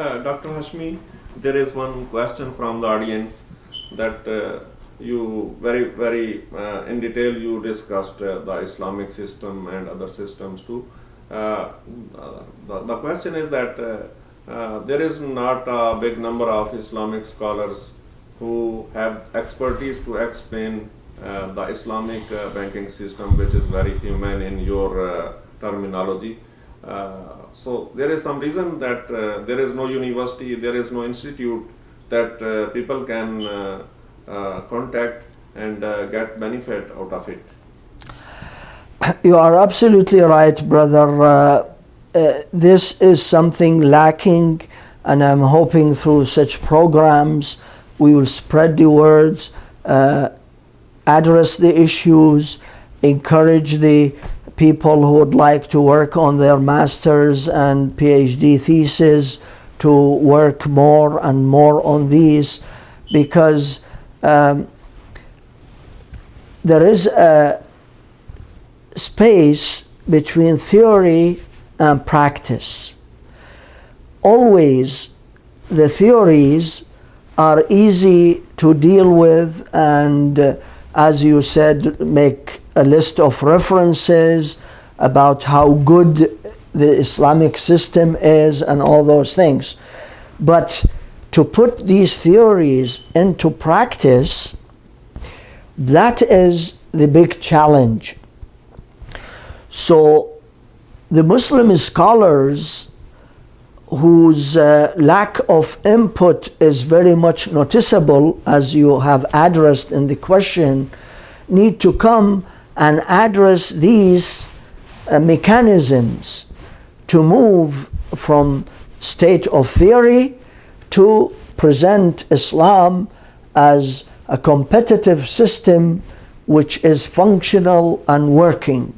Dr. Hashmi, there is one question from the audience that you very in detail you discussed the Islamic system and other systems too. The question is that there is not a big number of Islamic scholars who have expertise to explain the Islamic banking system, which is very human in your terminology. So there is some reason that there is no university, there is no institute that people can contact and get benefit out of it. You are absolutely right, brother. This is something lacking, and I'm hoping through such programs we will spread the words, address the issues, encourage the people who would like to work on their master's and PhD thesis to work more and more on these, because there is a space between theory and practice. Always the theories are easy to deal with and as you said, make a list of references about how good the Islamic system is and all those things. But to put these theories into practice, that is the big challenge. So the Muslim scholars whose lack of input is very much noticeable, as you have addressed in the question, need to come and address these mechanisms to move from state of theory to present Islam as a competitive system which is functional and working.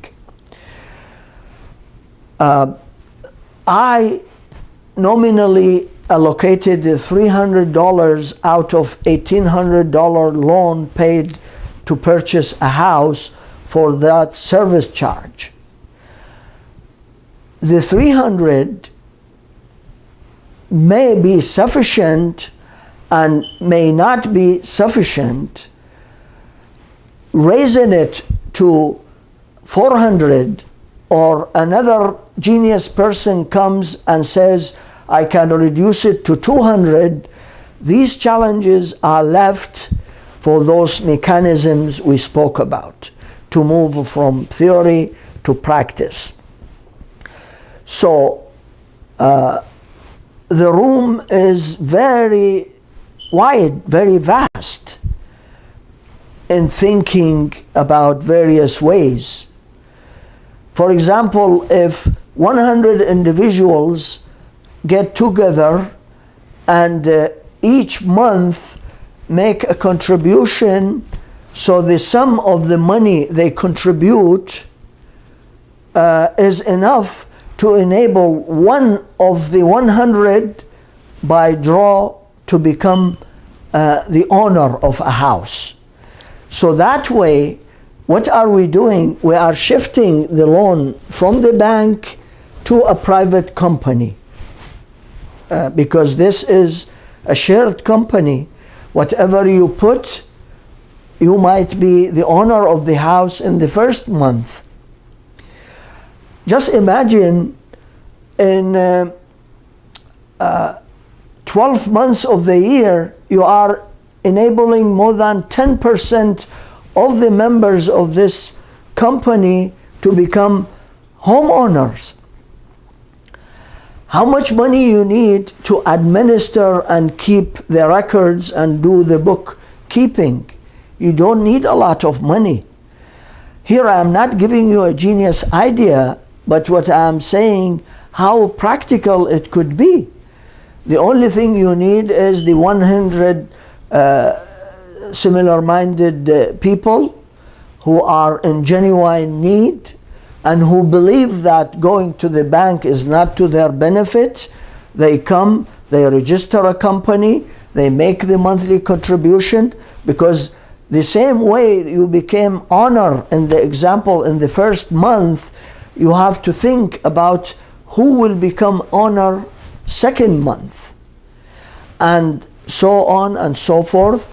I nominally allocated $300 out of $1,800 loan paid to purchase a house for that service charge. The $300 may be sufficient and may not be sufficient. Raising it to $400, or another genius person comes and says, I can reduce it to $200, these challenges are left for those mechanisms we spoke about, to move from theory to practice. So the room is very wide, very vast in thinking about various ways. For example, if 100 individuals get together and each month make a contribution, so the sum of the money they contribute is enough to enable one of the 100 by draw to become the owner of a house. So that way, what are we doing? We are shifting the loan from the bank to a private company because this is a shared company. Whatever you put, you might be the owner of the house in the first month. Just imagine in 12 months of the year, you are enabling more than 10% of the members of this company to become homeowners. How much money you need to administer and keep the records and do the bookkeeping? You don't need a lot of money. Here I am not giving you a genius idea, but what I am saying, how practical it could be. The only thing you need is the 100 similar-minded people who are in genuine need and who believe that going to the bank is not to their benefit. They come, they register a company, they make the monthly contribution, because the same way you became owner in the example in the first month, you have to think about who will become owner second month, and so on and so forth.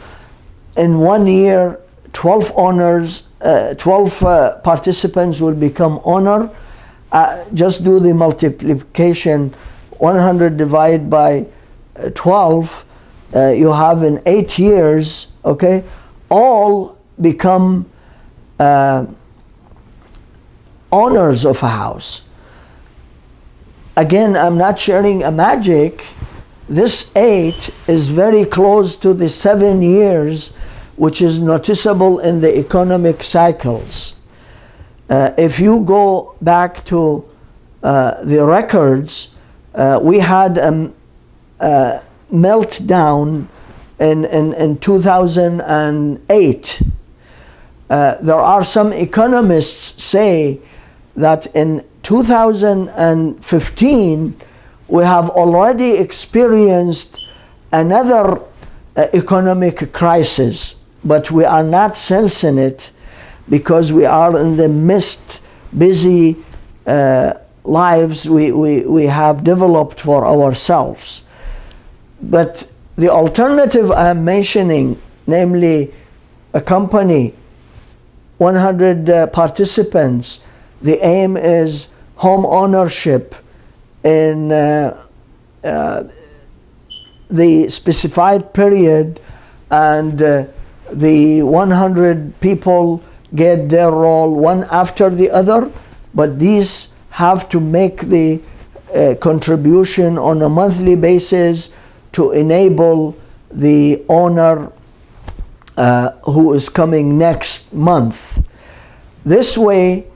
In 1 year, 12 owners, 12 participants will become owner. Just do the multiplication, 100 divided by 12, you have in 8 years, okay, all become owners of a house. Again, I'm not sharing a magic. This 8 is very close to the 7 years, which is noticeable in the economic cycles. If you go back to the records, we had a meltdown in 2008. There are some economists say that in 2015 we have already experienced another economic crisis, but we are not sensing it because we are in the midst, busy lives we have developed for ourselves. But the alternative I'm mentioning, namely a company, 100 participants, the aim is home ownership in the specified period, and the 100 people get their role one after the other, but these have to make the contribution on a monthly basis to enable the owner who is coming next month. This way,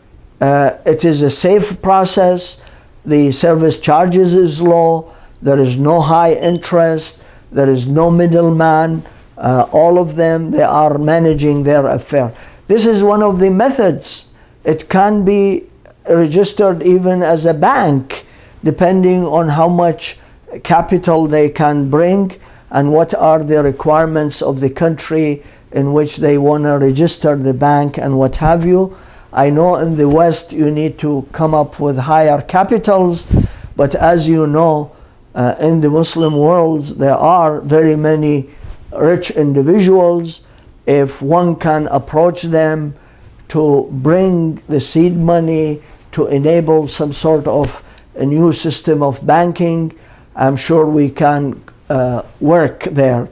it is a safe process. The service charges is low. There is no high interest. There is no middleman. All of them, they are managing their affair. This is one of the methods. It can be registered even as a bank, depending on how much capital they can bring and what are the requirements of the country in which they want to register the bank and what have you. I know in the West you need to come up with higher capitals, but as you know, in the Muslim world there are very many rich individuals. If one can approach them to bring the seed money to enable some sort of a new system of banking, I'm sure we can work there.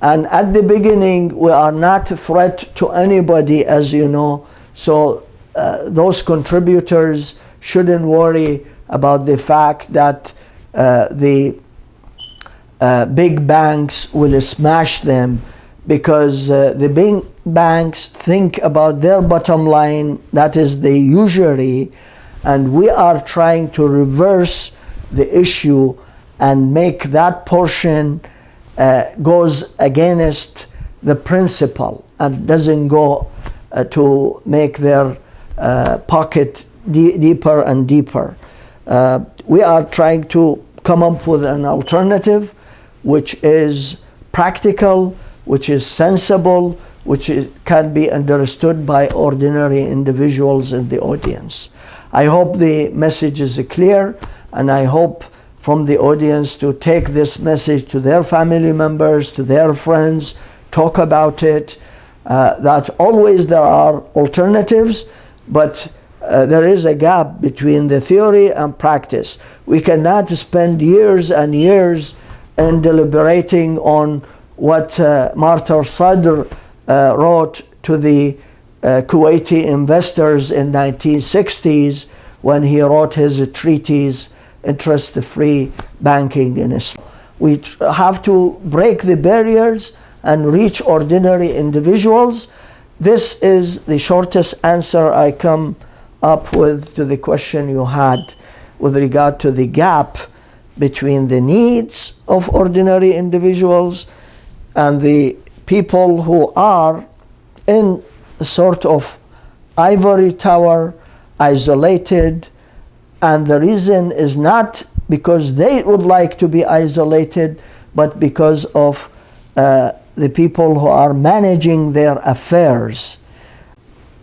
And at the beginning, we are not a threat to anybody, as you know, so those contributors shouldn't worry about the fact that the big banks will smash them, because the big banks think about their bottom line, that is the usury, and we are trying to reverse the issue and make that portion goes against the principle and doesn't go to make their pocket deeper and deeper. We are trying to come up with an alternative which is practical, which is sensible, which can be understood by ordinary individuals in the audience. I hope the message is clear, and I hope from the audience to take this message to their family members, to their friends, talk about it, that always there are alternatives, but there is a gap between the theory and practice. We cannot spend years and years in deliberating on what Martyr Sadr wrote to the Kuwaiti investors in 1960s when he wrote his treatise, Interest-Free Banking in Islam. We have to break the barriers and reach ordinary individuals. This is the shortest answer I come up with to the question you had with regard to the gap between the needs of ordinary individuals and the people who are in a sort of ivory tower, isolated, and the reason is not because they would like to be isolated, but because of the people who are managing their affairs.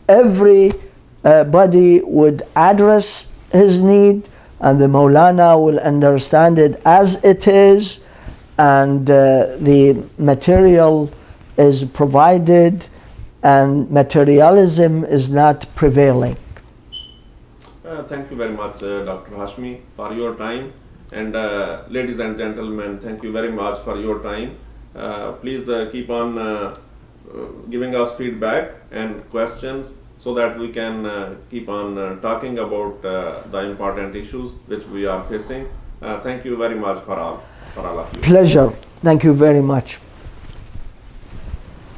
Everybody would address his need and the Maulana will understand it as it is, and the material is provided and materialism is not prevailing. Thank you very much, Dr. Hashmi, for your time. And ladies and gentlemen, thank you very much for your time. Please keep on giving us feedback and questions so that we can keep on talking about the important issues which we are facing. Thank you very much for all of you. Pleasure. Thank you very much.